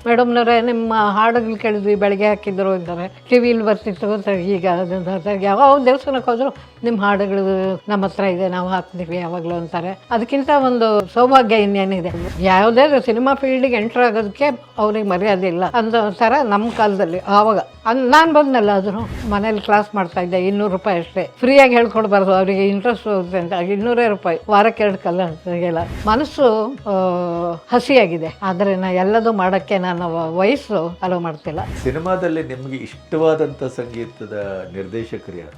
ಮೇಡಮ್ನವರೇ ನಿಮ್ಮ ಹಾಡುಗಳು ಕೇಳಿದ್ವಿ ಬೆಳಗ್ಗೆ ಹಾಕಿದ್ರು ಅಂತಾರೆ, ಟಿ ವಿಲಿ ಬರ್ತಿತ್ತು ಅಂತ. ಈಗ ಯಾವ ದೇವಸ್ಥಾನಕ್ಕೆ ಹೋದ್ರು ನಿಮ್ಮ ಹಾಡುಗಳು ನಮ್ಮ ಹತ್ರ ಇದೆ, ನಾವು ಹಾಕ್ತೀವಿ ಯಾವಾಗಲೂ ಅಂತಾರೆ. ಅದಕ್ಕಿಂತ ಒಂದು ಸೌಭಾಗ್ಯ ಇನ್ನೇನಿದೆ. ಯಾವುದೇ ಸಿನಿಮಾ ಫೀಲ್ಡಿಗೆ ಎಂಟ್ರ್ ಆಗೋದಕ್ಕೆ ಅವ್ರಿಗೆ ಮರ್ಯಾದೆ ಇಲ್ಲ ಅನ್ನೋ ಥರ ನಮ್ಮ ಕಾಲದಲ್ಲಿ. ಆವಾಗ ನಾನು ಬಂದನಲ್ಲ, ಅದನ್ನು ಮನೇಲಿ ಕ್ಲಾಸ್ ಮಾಡ್ತಾ ಇದ್ದೆ, 200 ರೂಪಾಯಿ ಅಷ್ಟೇ, ಫ್ರೀಯಾಗಿ ಹೇಳ್ಕೊಡ್ಬಾರ್ದು, ಅವರಿಗೆ ಇಂಟ್ರೆಸ್ಟ್ ಹೋಗುತ್ತೆ ಅಂತ 200 ರೂಪಾಯಿ, ವಾರಕ್ಕೆ 2 ಕಲ್ಲ ಅಂತೆಲ್ಲ. ಮನಸ್ಸು ಹಸಿಯಾಗಿದೆ, ಆದರೆ ನಾ ಎಲ್ಲದೂ ಮಾಡೋಕ್ಕೆ ನಾನು ವಯಸ್ಸು ಅಲೋ ಮಾಡ್ತಿಲ್ಲ. ಸಿನಿಮಾದಲ್ಲಿ ನಿಮಗೆ ಇಷ್ಟವಾದಂಥ ಸಂಗೀತದ ನಿರ್ದೇಶಕರು ಯಾರು?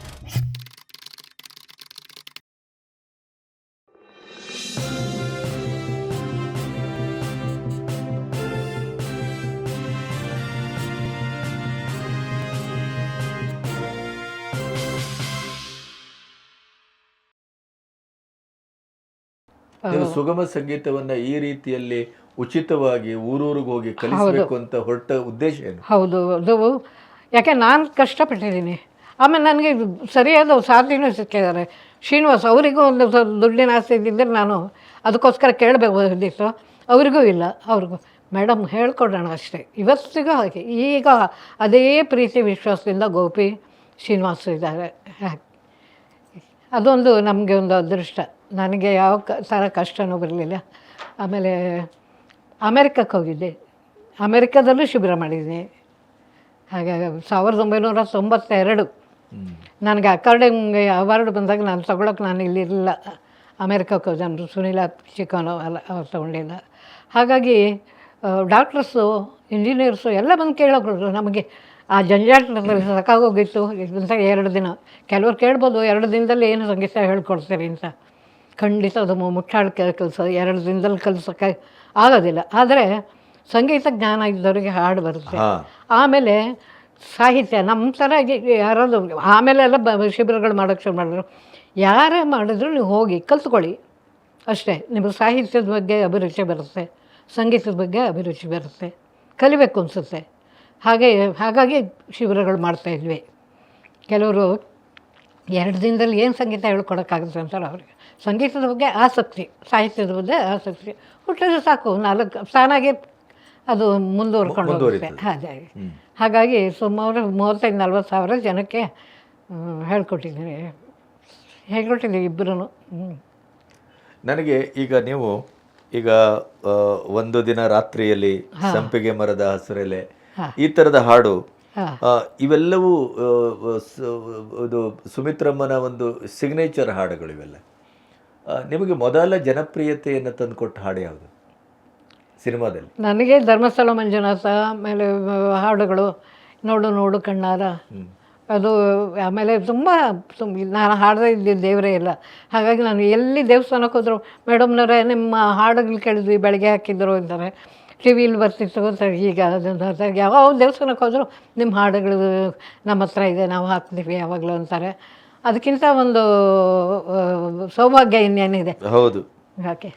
ನೀವು ಸುಗಮ ಸಂಗೀತವನ್ನ ಈ ರೀತಿಯಲ್ಲಿ ಉಚಿತವಾಗಿ ಊರೂರಿಗೆ ಹೋಗಿ ಕಲಿಸಬೇಕು ಅಂತ ಹೊರಟ ಉದ್ದೇಶ ಏನು? ಹೌದು, ಅದು ಯಾಕೆ ನಾನು ಕಷ್ಟಪಟ್ಟಿದ್ದೀನಿ. ಆಮೇಲೆ ನನಗೆ ಸರಿಯಾದ ಸಾಥಿನೂ ಸಿಕ್ಕಿದ್ದಾರೆ. ಶ್ರೀನಿವಾಸ್ ಅವರಿಗೂ ಒಂದು ದುಡ್ಡಿನ ಆಸೆ ಇದ್ದಿದ್ದರೆ ನಾನು ಅದಕ್ಕೋಸ್ಕರ ಕೇಳಬೇಕಾಗಿತ್ತು, ಅವರಿಗೂ ಇಲ್ಲ. ಅವ್ರಿಗೂ ಮೇಡಮ್ ಹೇಳ್ಕೊಡೋಣ ಅಷ್ಟೇ, ಇವತ್ತಿಗೂ ಹಾಗೆ. ಈಗ ಅದೇ ಪ್ರೀತಿ ವಿಶ್ವಾಸದಿಂದ ಗೋಪಿ ಶ್ರೀನಿವಾಸ ಇದ್ದಾರೆ. ಅದೊಂದು ನಮಗೆ ಒಂದು ಅದೃಷ್ಟ. ನನಗೆ ಯಾವ ಥರ ಕಷ್ಟನೂ ಬರಲಿಲ್ಲ. ಆಮೇಲೆ ಅಮೇರಿಕಕ್ಕೆ ಹೋಗಿದ್ದೆ, ಅಮೇರಿಕಾದಲ್ಲೂ ಶಿಬಿರ ಮಾಡಿದ್ದೀನಿ. ಹಾಗಾಗಿ 1992 ನನಗೆ ಅಕಾರ್ಡಿಂಗ್ ಅವಾರ್ಡ್ ಬಂದಾಗ ನಾನು ತೊಗೊಳಕ್ಕೆ ನಾನು ಇಲ್ಲಿರಲಿಲ್ಲ, ಅಮೇರಿಕಕ್ಕೆ ಹೋದ ಸುನೀಲ ಚಿಕ್ಕನೋ ಎಲ್ಲ ಅವ್ರು ತೊಗೊಂಡಿಲ್ಲ. ಹಾಗಾಗಿ ಡಾಕ್ಟರ್ಸು, ಇಂಜಿನಿಯರ್ಸು ಎಲ್ಲ ಬಂದು ಕೇಳೋರು. ನಮಗೆ ಆ ಜಂಜಾಟದಲ್ಲಿ ಸಾಕಾಗೋಗಿತ್ತು ಅಂತ 2 ದಿನ. ಕೆಲವ್ರು ಕೇಳ್ಬೋದು 2 ದಿನದಲ್ಲಿ ಏನು ಸಂಗೀತ ಹೇಳ್ಕೊಡ್ತೀರಿ ಅಂತ. ಖಂಡಿತ ಅದು ಮುಟ್ಟಾಳ ಕೆಲಸ, 2 ದಿನದಲ್ಲಿ ಕಲಿಸೋಕ್ಕೆ ಆಗೋದಿಲ್ಲ. ಆದರೆ ಸಂಗೀತ ಜ್ಞಾನ ಇದ್ದವರಿಗೆ ಹಾಡು ಬರುತ್ತೆ. ಆಮೇಲೆ ಸಾಹಿತ್ಯ ನಮ್ಮ ಥರ ಯಾರಾದರೂ ಆಮೇಲೆ ಎಲ್ಲ ಶಿಬಿರಗಳು ಮಾಡೋಕ್ಕೆ ಶುರು ಮಾಡಿದ್ರು. ಯಾರೇ ಮಾಡಿದ್ರು ನೀವು ಹೋಗಿ ಕಲ್ತ್ಕೊಳ್ಳಿ ಅಷ್ಟೇ. ನಿಮಗೆ ಸಾಹಿತ್ಯದ ಬಗ್ಗೆ ಅಭಿರುಚಿ ಬರುತ್ತೆ, ಸಂಗೀತದ ಬಗ್ಗೆ ಅಭಿರುಚಿ ಬರುತ್ತೆ, ಕಲಿಬೇಕು ಅನಿಸುತ್ತೆ. ಹಾಗಾಗಿ ಶಿಬಿರಗಳು ಮಾಡ್ತಾಯಿದ್ವಿ. ಕೆಲವರು 2 ದಿನದಲ್ಲಿ ಏನು ಸಂಗೀತ ಹೇಳ್ಕೊಡೋಕ್ಕಾಗುತ್ತೆ ಅಂತಾರೆ. ಅವ್ರಿಗೆ ಸಂಗೀತದ ಬಗ್ಗೆ ಆಸಕ್ತಿ, ಸಾಹಿತ್ಯದ ಬಗ್ಗೆ ಆಸಕ್ತಿ ಹುಟ್ಟಿದ್ರೆ ಸಾಕು, 4 ತಾನಾಗೆ ಅದು ಮುಂದುವರ್ಕೊಂಡು ಹೋಗುತ್ತೆ. ಹಾಗಾಗಿ ಸುಮಾರು 35-40 ಸಾವಿರ ಜನಕ್ಕೆ ಹೇಳ್ಕೊಟ್ಟಿದ್ದೀನಿ ಇಬ್ಬರೂ. ನನಗೆ ಈಗ ನೀವು ಒಂದು ದಿನ ರಾತ್ರಿಯಲ್ಲಿ, ಸಂಪಿಗೆ ಮರದ ಹಸಿರೆಲೆ, ಈ ಥರದ ಹಾಡು, ಇವೆಲ್ಲವೂ ಇದು ಸುಮಿತ್ರಮ್ಮನ ಒಂದು ಸಿಗ್ನೇಚರ್ ಹಾಡುಗಳು. ಇವೆಲ್ಲ ನಿಮಗೆ ಮೊದಲ ಜನಪ್ರಿಯತೆಯನ್ನು ತಂದುಕೊಟ್ಟ ಹಾಡು ಯಾವುದು ಸಿನಿಮಾದಲ್ಲಿ? ನನಗೆ ಧರ್ಮಸ್ಥಳ ಮಂಜುನಾಥ, ಆಮೇಲೆ ಹಾಡುಗಳು ನೋಡು ನೋಡು ಕಣ್ಣಾರ, ಅದು. ಆಮೇಲೆ ತುಂಬ ನಾನು ಹಾಡದೇ ಇದ್ದಿದ್ದು ದೇವರೇ ಇಲ್ಲ. ಹಾಗಾಗಿ ನಾನು ಎಲ್ಲಿ ದೇವಸ್ಥಾನಕ್ಕೆ ಹೋದ್ರು, ಮೇಡಮ್ನವರೇ ನಿಮ್ಮ ಹಾಡುಗಳು ಕೇಳಿದ್ವಿ ಬೆಳಗ್ಗೆ ಹಾಕಿದ್ರು ಅಂತಾರೆ, ಟಿ ವಿಲಿ ಬರ್ತಿತ್ತು ಅಂತ. ಈಗ ಯಾವ ದೇವಸ್ಥಾನಕ್ಕೆ ಹೋದ್ರು ನಿಮ್ಮ ಹಾಡುಗಳು ನಮ್ಮ ಹತ್ರ ಇದೆ, ನಾವು ಹಾಕ್ತೀವಿ ಯಾವಾಗಲೂ ಅಂತಾರೆ. ಅದಕ್ಕಿಂತ ಒಂದು ಸೌಭಾಗ್ಯ ಇನ್ನೇನಿದೆ. ಹೌದು. ಯಾಕೆ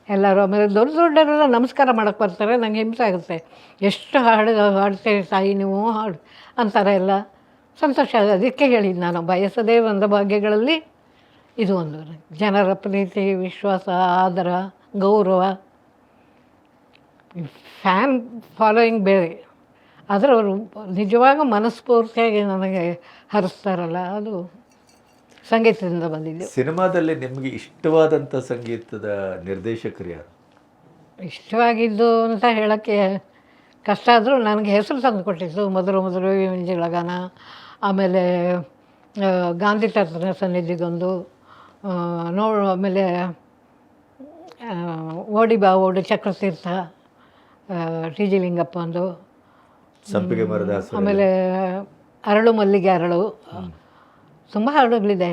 ಎಲ್ಲರೂ ಆಮೇಲೆ ದೊಡ್ಡವರೆಲ್ಲ ನಮಸ್ಕಾರ ಮಾಡೋಕ್ಕೆ ಬರ್ತಾರೆ. ನನಗೆ ಹಿಂಸೆ ಆಗುತ್ತೆ, ಎಷ್ಟು ಹಾಡ್ತೀರಿ ತಾಯಿ ನೀವು ಹಾಡು ಅಂತಾರೆ ಎಲ್ಲ. ಸಂತೋಷ. ಅದಕ್ಕೆ ಹೇಳಿದ್ದು ನಾನು, ಬಯಸದೇ ಒಂದು ಭಾಗ್ಯಗಳಲ್ಲಿ ಇದು ಒಂದು. ಜನರ ಪ್ರೀತಿ, ವಿಶ್ವಾಸ, ಆದರ, ಗೌರವ, ಫ್ಯಾನ್ ಫಾಲೋಯಿಂಗ್ ಬೇರೆ, ಆದರೆ ಅವರು ನಿಜವಾಗ ಮನಸ್ಫೂರ್ತಿಯಾಗಿ ನನಗೆ ಹರಿಸ್ತಾರಲ್ಲ, ಅದು ಸಂಗೀತದಿಂದ ಬಂದಿದ್ದು. ಸಿನಿಮಾದಲ್ಲಿ ನಿಮಗೆ ಇಷ್ಟವಾದಂಥ ಸಂಗೀತದ ನಿರ್ದೇಶಕರು ಯಾರು? ಇಷ್ಟವಾಗಿದ್ದು ಅಂತ ಹೇಳೋಕ್ಕೆ ಕಷ್ಟ ಆದರೂ ನನಗೆ ಹೆಸರು ತಂದು ಕೊಟ್ಟಿದ್ದು ಮೊದಲು ಮಂಜುಳಗಾನ, ಆಮೇಲೆ ಗಾಂಧಿ ತಾತನ ಸನ್ನಿಧಿಗೊಂದು ಆಮೇಲೆ ಓಡಿ ಬಾ ಓಡಿ ಚಕ್ರತೀರ್ಥ, ಟಿ ಜಿ ಲಿಂಗಪ್ಪ ಒಂದು, ಸಂಪಿಗೆ ಮರದ, ಆಮೇಲೆ ಅರಳು ಮಲ್ಲಿಗೆ ಅರಳು, ತುಂಬ ಹಾಡುಗಳಿದೆ.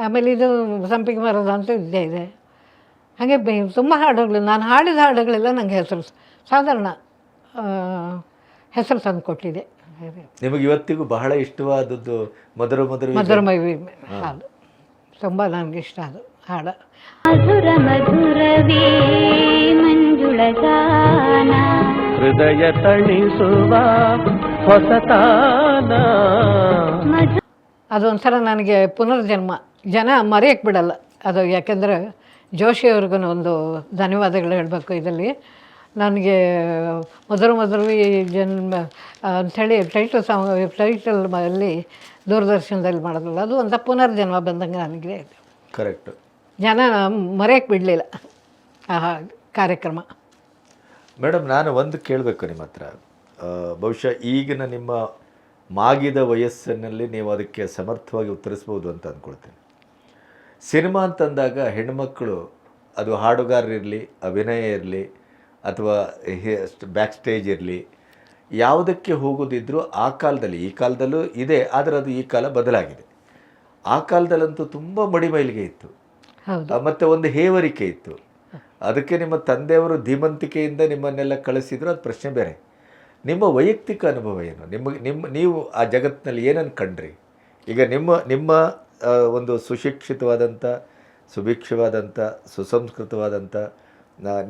ಆಮೇಲೆ ಇದು ಸಂಪಿಗೆ ಮರದ ಅಂತ ಇದ್ದೇ ಇದೆ. ಹಾಗೆ ತುಂಬ ಹಾಡುಗಳು, ನಾನು ಹಾಡಿದ ಹಾಡುಗಳೆಲ್ಲ ನನಗೆ ಹೆಸರು ಸಾಧಾರಣ ಹೆಸರು ತಂದು ಕೊಟ್ಟಿದೆ. ನಿಮಗೆ ಇವತ್ತಿಗೂ ಬಹಳ ಇಷ್ಟವಾದದ್ದು ಮಧುರಮೈ ಹಾಡು, ತುಂಬ ನನಗೆ ಇಷ್ಟ ಅದು ಹಾಡು. ಹೃದಯ ತಣಿಸುವ ಹೊಸತಾನ. ಅದೊಂಥರ ನನಗೆ ಪುನರ್ಜನ್ಮ. ಜನ ಮರೆಯೋಕ್ಕೆ ಬಿಡಲ್ಲ ಅದು. ಯಾಕೆಂದರೆ ಜೋಶಿಯವ್ರಿಗೂ ಒಂದು ಧನ್ಯವಾದಗಳು ಹೇಳಬೇಕು ಇದರಲ್ಲಿ. ನನಗೆ ಮೊದಲು ಈ ಜನ್ಮ ಅಂಥೇಳಿ ಟೈಟಲ್ ಅಲ್ಲಿ ದೂರದರ್ಶನದಲ್ಲಿ ಮಾಡೋದಿಲ್ಲ, ಅದು ಒಂದು ಪುನರ್ಜನ್ಮ ಬಂದಂಗೆ ನನಗೆ. ಕರೆಕ್ಟ್. ಜನ ಮರೆಯೋಕ್ಕೆ ಬಿಡಲಿಲ್ಲ ಆ ಕಾರ್ಯಕ್ರಮ. ಮೇಡಮ್, ನಾನು ಒಂದು ಕೇಳಬೇಕು ನಿಮ್ಮ ಹತ್ರ. ಬಹುಶಃ ಈಗಿನ ನಿಮ್ಮ ಮಾಗಿದ ವಯಸ್ಸಿನಲ್ಲಿ ನೀವು ಅದಕ್ಕೆ ಸಮರ್ಥವಾಗಿ ಉತ್ತರಿಸ್ಬೋದು ಅಂತ ಅಂದ್ಕೊಳ್ತೀನಿ. ಸಿನಿಮಾ ಅಂತಂದಾಗ ಹೆಣ್ಮಕ್ಕಳು, ಅದು ಹಾಡುಗಾರರಿರಲಿ, ಅಭಿನಯ ಇರಲಿ, ಅಥವಾ ಬ್ಯಾಕ್ ಸ್ಟೇಜ್ ಇರಲಿ, ಯಾವುದಕ್ಕೆ ಹೋಗೋದಿದ್ರೂ ಆ ಕಾಲದಲ್ಲಿ, ಈ ಕಾಲದಲ್ಲೂ ಇದೆ, ಆದರೆ ಅದು ಈ ಕಾಲ ಬದಲಾಗಿದೆ. ಆ ಕಾಲದಲ್ಲಂತೂ ತುಂಬ ಮಡಿಮೈಲಿಗೆ ಇತ್ತು, ಮತ್ತು ಒಂದು ಹೇವರಿಕೆ ಇತ್ತು. ಅದಕ್ಕೆ ನಿಮ್ಮ ತಂದೆಯವರು ಧೀಮಂತಿಕೆಯಿಂದ ನಿಮ್ಮನ್ನೆಲ್ಲ ಕಳಿಸಿದ್ರು, ಅದು ಪ್ರಶ್ನೆ ಬೇರೆ. ನಿಮ್ಮ ವೈಯಕ್ತಿಕ ಅನುಭವ ಏನು? ನೀವು ಆ ಜಗತ್ತಿನಲ್ಲಿ ಏನನ್ನು ಕಂಡ್ರಿ? ಈಗ ನಿಮ್ಮ ಒಂದು ಸುಶಿಕ್ಷಿತವಾದಂಥ, ಸುಭಿಕ್ಷವಾದಂಥ, ಸುಸಂಸ್ಕೃತವಾದಂಥ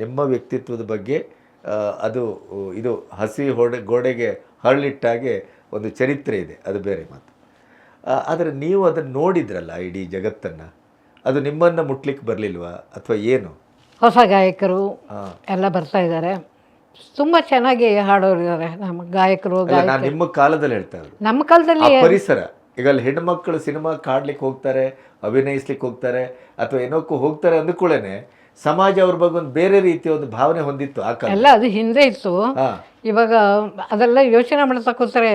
ನಿಮ್ಮ ವ್ಯಕ್ತಿತ್ವದ ಬಗ್ಗೆ ಇದು ಹಸಿ ಗೋಡೆಗೆ ಹರಳಿಟ್ಟಾಗೆ ಒಂದು ಚರಿತ್ರೆ ಇದೆ, ಅದು ಬೇರೆ ಮಾತು. ಆದರೆ ನೀವು ಅದನ್ನು ನೋಡಿದ್ರಲ್ಲ ಇಡೀ ಜಗತ್ತನ್ನು, ಅದು ನಿಮ್ಮನ್ನು ಮುಟ್ಲಿಕ್ಕೆ ಬರಲಿಲ್ವಾ ಅಥವಾ ಏನು? ಹೊಸ ಗಾಯಕರು ಎಲ್ಲ ಬರ್ತಾ ಇದ್ದಾರೆ, ತುಂಬ ಚೆನ್ನಾಗಿ ಹಾಡೋರು ಇದ್ದಾರೆ ನಮ್ಮ ಗಾಯಕರು. ನಾನು ನಿಮ್ಮ ಕಾಲದಲ್ಲಿ ಹೇಳ್ತಾ ಇರೋದು. ನಮ್ಮ ಕಾಲದಲ್ಲಿ ಪರಿಸರ, ಈಗ ಅಲ್ಲಿ ಹೆಣ್ಮಕ್ಳು ಸಿನಿಮಾ ಕಾಡ್ಲಿಕ್ಕೆ ಹೋಗ್ತಾರೆ, ಅಭಿನಯಿಸ್ಲಿಕ್ಕೆ ಹೋಗ್ತಾರೆ, ಅಥವಾ ಏನೋಕ್ಕೂ ಹೋಗ್ತಾರೆ ಅಂದ್ಕೊಳ್ಳೇನೆ ಸಮಾಜ ಅವ್ರ ಬಗ್ಗೆ ಒಂದು ಬೇರೆ ರೀತಿಯ ಒಂದು ಭಾವನೆ ಹೊಂದಿತ್ತು ಆ ಕಾಲ. ಎಲ್ಲ ಅದು ಹಿಂದೆ ಇತ್ತು. ಇವಾಗ ಅದೆಲ್ಲ ಯೋಚನೆ ಮಾಡ್ತಾ ಕೂತಾರೆ,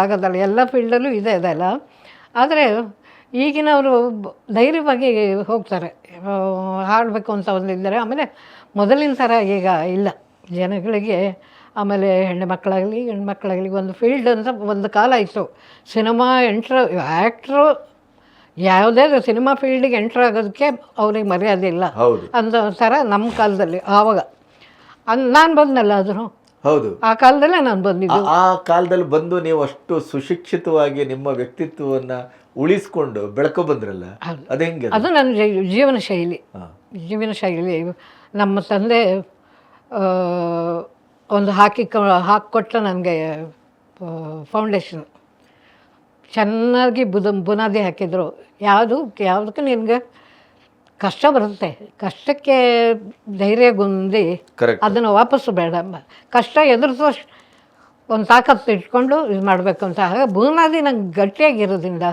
ಆಗೋದಲ್ಲ. ಎಲ್ಲ ಫೀಲ್ಡಲ್ಲೂ ಇದೆ ಅದೆಲ್ಲ. ಆದರೆ ಈಗಿನವರು ಧೈರ್ಯವಾಗಿ ಹೋಗ್ತಾರೆ, ಹಾಡಬೇಕು ಅಂತ ಒಂದಿದ್ದಾರೆ. ಆಮೇಲೆ ಮೊದಲಿನ ಥರ ಈಗ ಇಲ್ಲ ಜನಗಳಿಗೆ. ಆಮೇಲೆ ಹೆಣ್ಣುಮಕ್ಕಳಾಗಲಿ ಗಂಡ್ಮಕ್ಕಳಾಗಲಿ ಒಂದು ಫೀಲ್ಡ್ ಅಂತ ಒಂದು ಕಾಲ ಇತ್ತು. ಸಿನಿಮಾ ಆ್ಯಕ್ಟ್ರು ಯಾವುದೇ ಸಿನಿಮಾ ಫೀಲ್ಡಿಗೆ ಎಂಟ್ರ್ ಆಗೋದಕ್ಕೆ ಅವ್ರಿಗೆ ಮರ್ಯಾದೆ ಇಲ್ಲ ಅಂತ ಥರ ನಮ್ಮ ಕಾಲದಲ್ಲಿ. ಆವಾಗ ನಾನು ಬಂದಲ್ಲ, ಅದನ್ನು ಹೌದು, ಆ ಕಾಲದಲ್ಲೇ ನಾನು ಬಂದಿದ್ದು. ಆ ಕಾಲದಲ್ಲಿ ಬಂದು ನೀವು ಅಷ್ಟು ಸುಶಿಕ್ಷಿತವಾಗಿ ನಿಮ್ಮ ವ್ಯಕ್ತಿತ್ವವನ್ನು ಉಳಿಸ್ಕೊಂಡು ಬೆಳ್ಕೊ ಬಂದ್ರಲ್ಲ, ಅದು ಹೆಂಗೆ? ಅದು ನನ್ನ ಜೀವನ ಶೈಲಿ. ನಮ್ಮ ತಂದೆ ಒಂದು ಹಾಕಿಕೊಟ್ಟ ನನಗೆ ಫೌಂಡೇಶನ್ ಚೆನ್ನಾಗಿ ಬುನಾದಿ ಹಾಕಿದರು. ಯಾವುದಕ್ಕೂ ನಿನಗೆ ಕಷ್ಟ ಬರುತ್ತೆ, ಕಷ್ಟಕ್ಕೆ ಧೈರ್ಯಗುಂದಿ ಅದನ್ನು ವಾಪಸ್ಸು ಬೇಡ, ಕಷ್ಟ ಎದುರಿಸೋ ಒಂದು ತಾಕತ್ತು ಇಟ್ಕೊಂಡು ಇದು ಮಾಡಬೇಕು ಅಂತ. ಹಾಗೆ ಬುನಾದಿ ನಂಗೆ ಗಟ್ಟಿಯಾಗಿರೋದ್ರಿಂದ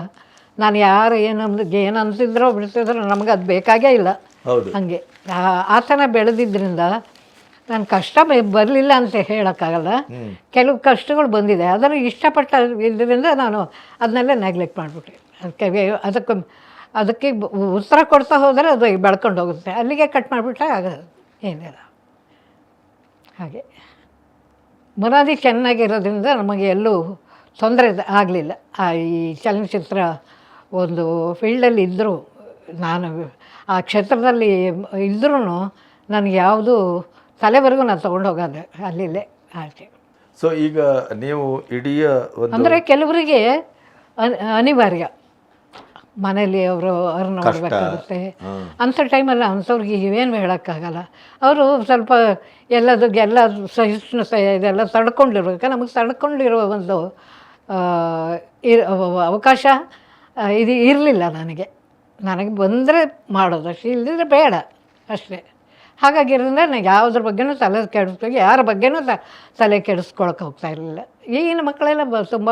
ನಾನು ಯಾರು ಏನು ಅನ್ಸಿದ್ರೋ ಬಿಡ್ತಿದ್ರೋ ನಮಗೆ ಅದು ಬೇಕಾಗೇ ಇಲ್ಲ. ಹಾಗೆ ಆ ಥರ ಬೆಳೆದಿದ್ದರಿಂದ ನಾನು ಕಷ್ಟ ಬರಲಿಲ್ಲ ಅಂತ ಹೇಳೋಕ್ಕಾಗಲ್ಲ. ಕೆಲವು ಕಷ್ಟಗಳು ಬಂದಿದೆ, ಅದನ್ನು ಇಷ್ಟಪಟ್ಟ ಇದರಿಂದ ನಾನು ಅದನ್ನೆಲ್ಲ ನೆಗ್ಲೆಕ್ಟ್ ಮಾಡಿಬಿಟ್ಟೆ. ಅದಕ್ಕೆ ಉತ್ತರ ಕೊಡ್ತಾ ಹೋದರೆ ಅದು ಬೆಳ್ಕೊಂಡು ಹೋಗುತ್ತೆ. ಅಲ್ಲಿಗೆ ಕಟ್ ಮಾಡಿಬಿಟ್ರೆ ಆಗೋದು ಏನಿಲ್ಲ. ಹಾಗೆ ಬುನಾದಿ ಚೆನ್ನಾಗಿರೋದ್ರಿಂದ ನಮಗೆ ಎಲ್ಲೂ ತೊಂದರೆ ಆಗಲಿಲ್ಲ. ಈ ಚಲನಚಿತ್ರ ಒಂದು ಫೀಲ್ಡಲ್ಲಿ ಇದ್ದರೂ, ನಾನು ಆ ಕ್ಷೇತ್ರದಲ್ಲಿ ಇದ್ದರೂ ನನಗೆ ಯಾವುದು ತಲೆವರೆಗೂ ನಾನು ತೊಗೊಂಡು ಹೋಗೋದು ಅಲ್ಲಿಲ್ಲೇ ಆಚೆ. ಸೊ ಈಗ ನೀವು ಇಡೀ ಅಂದರೆ ಕೆಲವರಿಗೆ ಅನಿವಾರ್ಯ, ಮನೇಲಿ ಅವರು ನೋಡಬೇಕಾಗುತ್ತೆ ಅಂಥ ಟೈಮಲ್ಲಿ ಅಂಥವ್ರಿಗೆ ಇವೇನು ಹೇಳೋಕ್ಕಾಗಲ್ಲ. ಅವರು ಸ್ವಲ್ಪ ಎಲ್ಲ ಸಹಿಷ್ಣುತೆ ಇದೆಲ್ಲ ತಡ್ಕೊಂಡಿರ್ಬೇಕು. ನಮಗೆ ತಡ್ಕೊಂಡಿರೋ ಒಂದು ಅವಕಾಶ ಇದು ಇರಲಿಲ್ಲ ನನಗೆ ಬಂದರೆ ಮಾಡೋದು ಅಷ್ಟೇ, ಇಲ್ಲದಿದ್ರೆ ಬೇಡ ಅಷ್ಟೇ. ಹಾಗಾಗಿರೋದ್ರಿಂದ ನನಗೆ ಯಾವುದ್ರ ಬಗ್ಗೆನೂ ತಲೆ ಕೆಡಿಸ್ಬೇಕು, ಯಾರ ಬಗ್ಗೆನೂ ತಲೆ ಕೆಡಿಸ್ಕೊಳಕ್ಕೆ ಹೋಗ್ತಾ ಇರಲಿಲ್ಲ. ಈಗಿನ ಮಕ್ಕಳೆಲ್ಲ ತುಂಬ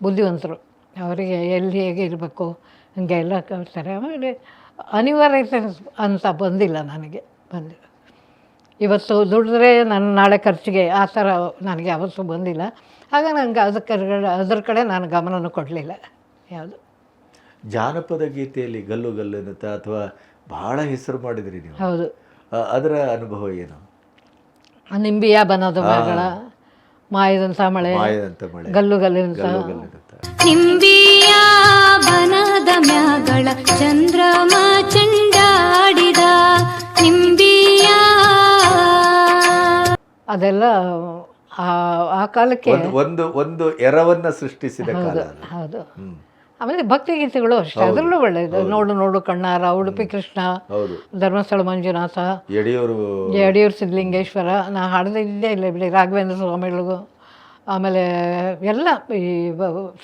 ಬುದ್ಧಿವಂತರು, ಅವರಿಗೆ ಎಲ್ಲಿ ಹೇಗೆ ಇರಬೇಕು ಹಂಗೆ ಎಲ್ಲ ಕಳ್ತಾರೆ. ಆಮೇಲೆ ಅನಿವಾರ್ಯತೆ ಅಂತ ಬಂದಿಲ್ಲ ಬಂದಿಲ್ಲ. ಇವತ್ತು ದುಡಿದ್ರೆ ನಾನು ನಾಳೆ ಖರ್ಚಿಗೆ ಆ ಥರ ನನಗೆ ಯಾವತ್ತೂ ಬಂದಿಲ್ಲ. ಆಗ ನನಗೆ ಅದ್ರ ಕಡೆ ನಾನು ಗಮನನೂ ಕೊಡಲಿಲ್ಲ. ಯಾವುದು ಜಾನಪದ ಗೀತೆಯಲ್ಲಿ ಗಲ್ಲು ಗಲ್ಲು ಅನ್ನುತ್ತಾ ಅಥವಾ ಭಾಳ ಹೆಸರು ಮಾಡಿದ್ರಿ ನೀವು. ಹೌದು, ಅದರ ಅನುಭವ ಏನು? ನಿಂಬಿಯ ಬನದ ಮಗಳ, ಮಾಯದಂಥ ಮಳೆ, ಗಲ್ಲು ಗಲ್ಲಿನಂತ. ನಿಂಬಿಯ ಬನದ ಮ್ಯಾಗಳ ಚಂದ್ರಮ ಚಂಡಾಡಿದ ನಿಂಬಿಯ, ಅದೆಲ್ಲ ಆ ಕಾಲಕ್ಕೆ ಒಂದು ಎರವನ್ನ ಸೃಷ್ಟಿಸಿದ ಕಾಲ. ಹೌದು. ಆಮೇಲೆ ಭಕ್ತಿಗೀತೆಗಳು ಅಷ್ಟೇ, ಅದರಲ್ಲೂ ಒಳ್ಳೆಯದು. ನೋಡು ನೋಡು ಕಣ್ಣಾರ, ಉಡುಪಿ ಕೃಷ್ಣ, ಧರ್ಮಸ್ಥಳ ಮಂಜುನಾಥ, ಯಡಿಯೂರು ಸಿದ್ಧಲಿಂಗೇಶ್ವರ. ನಾ ಹಾಡದಿದ್ದೇ ಇಲ್ಲ ಬಿಡಿ, ರಾಘವೇಂದ್ರ ಸ್ವಾಮಿಗಳಿಗೂ. ಆಮೇಲೆ ಎಲ್ಲ ಈ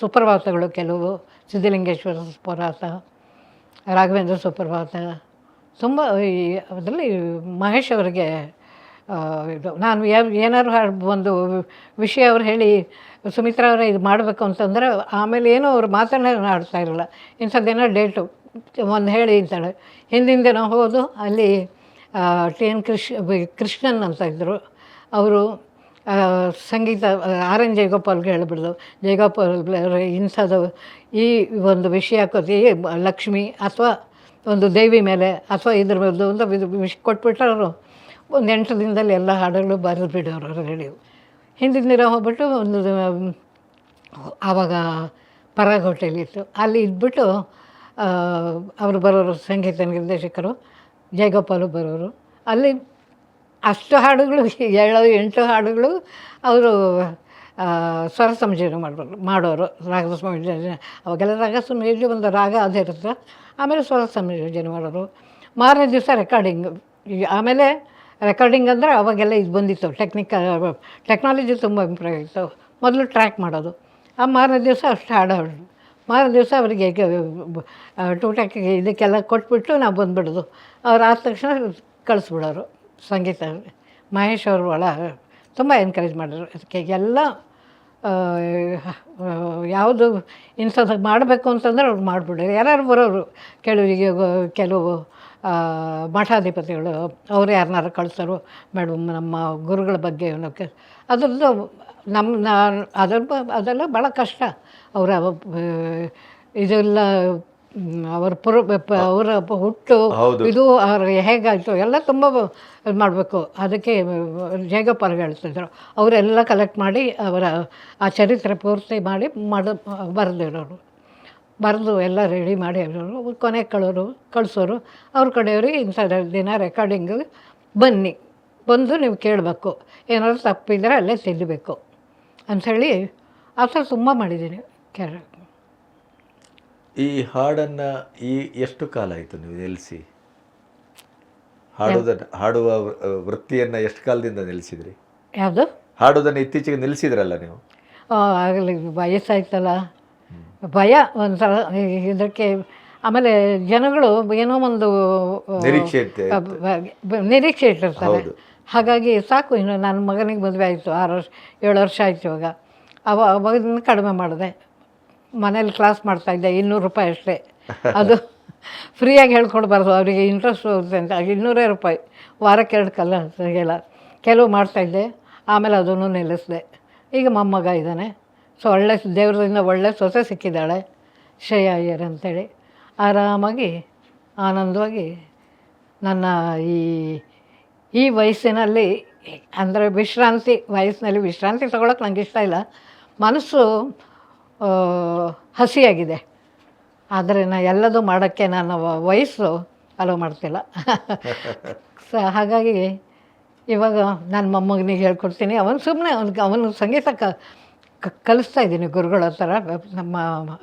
ಸುಪ್ರಭಾತಗಳು ಕೆಲವು ಸಿದ್ಧಲಿಂಗೇಶ್ವರ ಸುಪ್ರಭಾತ, ರಾಘವೇಂದ್ರ ಸುಪ್ರಭಾತ, ತುಂಬ ಅದರಲ್ಲಿ ಮಹೇಶ್ ಅವರಿಗೆ ಇದು ನಾನು ಏನಾದ್ರು ಒಂದು ವಿಷಯ ಅವ್ರು ಹೇಳಿ ಸುಮಿತ್ರಾ ಅವರೇ ಇದು ಮಾಡಬೇಕು ಅಂತಂದರೆ ಆಮೇಲೆ ಏನೋ ಅವ್ರು ಮಾತನ್ನೇ ಆಡ್ತಾ ಇರಲ್ಲ. ಇಂಥದ್ದೇನೋ ಡೇಟು ಒಂದು ಹೇಳಿ ಅಂತಾಳೆ. ಹಿಂದಿಂದೆ ನಾವು ಹೋದು ಅಲ್ಲಿ ಟಿ ಎನ್ ಕೃಷ್ಣನ್ ಅಂತ ಇದ್ದರು. ಅವರು ಸಂಗೀತ ಆರ್ ಎನ್ ಜಯಗೋಪಾಲ್ಗೆ ಹೇಳಿಬಿಡ್ದು, ಜಯಗೋಪಾಲ್ ಇಂಥದ್ದು ಈ ಒಂದು ವಿಷಯ ಲಕ್ಷ್ಮಿ ಅಥವಾ ಒಂದು ದೇವಿ ಮೇಲೆ ಅಥವಾ ಇದ್ರ ಮೇಲೆ ಒಂದು ವಿಷಯ ಕೊಟ್ಬಿಟ್ರೆ ಅವರು ಒಂದು 8 ದಿನದಲ್ಲಿ ಎಲ್ಲ ಹಾಡುಗಳು ಬರೆದು ಬಿಡೋರು ರೇಡಿಯೋ. ಹಿಂದಿನ ದಿನ ಹೋಗ್ಬಿಟ್ಟು ಒಂದು ಆವಾಗ ಪರಾಗ್ ಹೋಟೆಲ್ ಇತ್ತು, ಅಲ್ಲಿ ಇದ್ಬಿಟ್ಟು ಅವರು ಬರೋರು, ಸಂಗೀತ ನಿರ್ದೇಶಕರು ಜಯಗೋಪಾಲು ಬರೋರು. ಅಲ್ಲಿ ಅಷ್ಟು ಹಾಡುಗಳು 7-8 ಹಾಡುಗಳು ಅವರು ಸ್ವರ ಸಂಯೋಜನೆ ಮಾಡೋರು. ರಾಗದ ಸಂಯೋಜನೆ ಅವಾಗೆಲ್ಲ ರಾಗ ಸಂಯೋಜನೆ ಒಂದು ರಾಗ ಅದೇ ಇರುತ್ತೆ. ಆಮೇಲೆ ಸ್ವರ ಸಂಯೋಜನೆ ಮಾಡೋರು. ಮಾರನೇ ದಿವಸ ರೆಕಾರ್ಡಿಂಗ್. ಆಮೇಲೆ ರೆಕಾರ್ಡಿಂಗ್ ಅಂದರೆ ಅವಾಗೆಲ್ಲ ಇದು ಬಂದಿತ್ತು, ಟೆಕ್ನಾಲಜಿ ತುಂಬ ಇಂಪ್ರೂವ್ ಆಗಿತ್ತು. ಮೊದಲು ಟ್ರ್ಯಾಕ್ ಮಾಡೋದು, ಆ ಮಾರನೇ ದಿವಸ ಅಷ್ಟು ಹಾಡೋರು. ಮಾರನೇ ದಿವಸ ಅವರಿಗೆ ಟೂಟಕ್ಕೆ ಇದಕ್ಕೆಲ್ಲ ಕೊಟ್ಬಿಟ್ಟು ನಾವು ಬಂದುಬಿಡೋದು. ಅವ್ರು ಆದ ತಕ್ಷಣ ಕಳಿಸ್ಬಿಡೋರು. ಸಂಗೀತ ಮಹೇಶ್ ಅವರು ತುಂಬ ಎನ್ಕರೇಜ್ ಮಾಡಿದ್ರು. ಅದಕ್ಕೆ ಎಲ್ಲ ಯಾವುದು ಇಂಥದ್ದು ಮಾಡಬೇಕು ಅಂತಂದ್ರೆ ಅವ್ರು ಮಾಡಿಬಿಡೋರು. ಯಾರು ಬರೋರು, ಕೆಲವು ಮಠಾಧಿಪತಿಗಳು ಅವರು ಯಾರನ್ನಾರು ಕಳಿಸೋರು. ಮೇಡಮ್ ನಮ್ಮ ಗುರುಗಳ ಬಗ್ಗೆ ಅದರದ್ದು ಅದೆಲ್ಲ ಭಾಳ ಕಷ್ಟ. ಅವರ ಇದೆಲ್ಲ ಅವ್ರ ಅವರ ಹುಟ್ಟು ಇದು ಅವ್ರಿಗೆ ಹೇಗಾಯಿತು ಎಲ್ಲ ತುಂಬ ಇದು ಮಾಡಬೇಕು. ಅದಕ್ಕೆ ಜಯಗೋಪಾಲ್ಗೆ ಹೇಳ್ತಿದ್ರು. ಅವರೆಲ್ಲ ಕಲೆಕ್ಟ್ ಮಾಡಿ ಅವರ ಆ ಚರಿತ್ರೆ ಪೂರ್ತಿ ಮಾಡಿ ಬರೆದಿರೋರು. ಬರೆದು ಎಲ್ಲ ರೆಡಿ ಮಾಡಿ ಅವರು ಕೊನೆಗೆ ಕಳಿಸೋರು. ಅವ್ರ ಕಡೆಯವ್ರಿಗೆ ಇಂಥ ದಿನ ರೆಕಾರ್ಡಿಂಗು ಬಂದು ನೀವು ಕೇಳಬೇಕು, ಏನಾದ್ರು ತಪ್ಪಿದ್ರೆ ಅಲ್ಲೇ ತಿದ್ದಬೇಕು ಅಂಥೇಳಿ ಆ ಥರ ತುಂಬ ಮಾಡಿದ್ದೀನಿ. ಈ ಹಾಡನ್ನು ಎಷ್ಟು ಕಾಲ ಆಯಿತು ನೀವು ನಿಲ್ಲಿಸಿ? ಹಾಡುವ ವೃತ್ತಿಯನ್ನು ಎಷ್ಟು ಕಾಲದಿಂದ ನಿಲ್ಲಿಸಿದ್ರಿ? ಯಾವುದು? ಹಾಡೋದನ್ನು ಇತ್ತೀಚೆಗೆ ನಿಲ್ಲಿಸಿದ್ರಲ್ಲ ನೀವು? ಆಗಲಿ ವಯಸ್ಸಾಯ್ತಲ್ಲ, ಭಯ ಒಂಥರ ಇದಕ್ಕೆ. ಆಮೇಲೆ ಜನಗಳು ಏನೋ ಒಂದು ನಿರೀಕ್ಷೆ ಇಟ್ಟಿರ್ತಾರೆ. ಹಾಗಾಗಿ ಸಾಕು, ಇನ್ನು ನನ್ನ ಮಗನಿಗೆ ಮದುವೆ ಆಯಿತು, 7 ವರ್ಷ ಆಯಿತು. ಇವಾಗ ಅವಾಗಿಂದ ಕಡಿಮೆ ಮಾಡಿದೆ. ಮನೇಲಿ ಕ್ಲಾಸ್ ಮಾಡ್ತಾಯಿದ್ದೆ, 200 ರೂಪಾಯಿ ಅಷ್ಟೇ. ಅದು ಫ್ರೀಯಾಗಿ ಹೇಳ್ಕೊಡ್ಬಾರ್ದು, ಅವರಿಗೆ ಇಂಟ್ರೆಸ್ಟ್ ಹೋಗುತ್ತೆ ಅಂತ 200 ರೂಪಾಯಿ ವಾರಕ್ಕೆ 2 ಕಲ್ಲ ಕೆಲವು ಮಾಡ್ತಾಯಿದ್ದೆ. ಆಮೇಲೆ ಅದನ್ನು ನಿಲ್ಲಿಸಿದೆ. ಈಗ ಮೊಮ್ಮಗ ಇದ್ದಾನೆ. ಸೊ ಒಳ್ಳೆ ದೇವರಿಂದ ಒಳ್ಳೆ ಸೊಸೆ ಸಿಕ್ಕಿದ್ದಾಳೆ, ಶ್ರೇಯಾ ಅಯ್ಯರ್ ಅಂತೇಳಿ. ಆರಾಮಾಗಿ ಆನಂದವಾಗಿ ನನ್ನ ಈ ವಯಸ್ಸಿನಲ್ಲಿ ಅಂದರೆ ವಯಸ್ಸಿನಲ್ಲಿ ವಿಶ್ರಾಂತಿ ತೊಗೊಳಕ್ಕೆ ನನಗೆ ಇಷ್ಟ ಇಲ್ಲ. ಮನಸ್ಸು ಹಸಿಯಾಗಿದೆ. ಆದರೆ ಎಲ್ಲದೂ ಮಾಡೋಕ್ಕೆ ನನ್ನ ವಯಸ್ಸು ಅಲೋ ಮಾಡ್ತಿಲ್ಲ. ಹಾಗಾಗಿ ಇವಾಗ ನನ್ನ ಮೊಮ್ಮಗನಿಗೆ ಹೇಳ್ಕೊಡ್ತೀನಿ. ಅವನು ಸಂಗೀತ ಕಲಿಸ್ತಾ ಇದ್ದೀನಿ ಗುರುಗಳ ಥರ.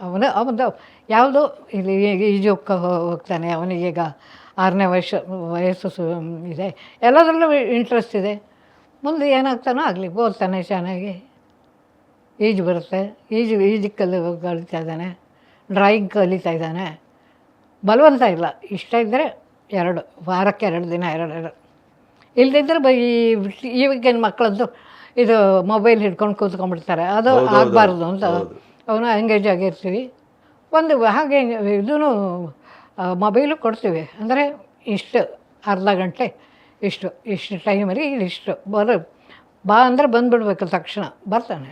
ಅವನು ಯಾವುದೋ ಇಲ್ಲಿ ಈಜೋಕ್ಕೆ ಹೋಗ್ತಾನೆ. ಅವನಿಗೀಗ 6ನೇ ವಯಸ್ಸು ಇದೆ. ಎಲ್ಲದರಲ್ಲೂ ಇಂಟ್ರೆಸ್ಟ್ ಇದೆ. ಮುಂದೆ ಏನಾಗ್ತಾನೋ ಆಗಲಿ, ಓದ್ತಾನೆ ಚೆನ್ನಾಗಿ, ಈಜು ಬರುತ್ತೆ, ಈಜು ಕಲಿತಾ ಇದ್ದಾನೆ, ಡ್ರಾಯಿಂಗ್ ಕಲಿತಾ ಇದ್ದಾನೆ. ಬಲವಂತ ಇಲ್ಲ, ಇಷ್ಟ ಇದ್ದರೆ 2 ವಾರಕ್ಕೆ 2 ದಿನ 2 ಇಲ್ಲದಿದ್ದರೆ ಈಗಿನ ಮಕ್ಕಳಂತೂ ಇದು ಮೊಬೈಲ್ ಹಿಡ್ಕೊಂಡು ಕೂತ್ಕೊಂಡ್ಬಿಡ್ತಾರೆ. ಅದು ಆಗಬಾರ್ದು ಅಂತ ಅವನು ಎಂಗೇಜ್ ಆಗಿರ್ತೀವಿ. ಹಾಗೆ ಇದೂ ಮೊಬೈಲು ಕೊಡ್ತೀವಿ. ಅಂದರೆ ಇಷ್ಟು ಅರ್ಧ ಗಂಟೆ ಇಷ್ಟು ಟೈಮಲ್ಲಿ ಇಷ್ಟು ಬಾ ಅಂದರೆ ಬಂದುಬಿಡ್ಬೇಕು, ತಕ್ಷಣ ಬರ್ತಾನೆ.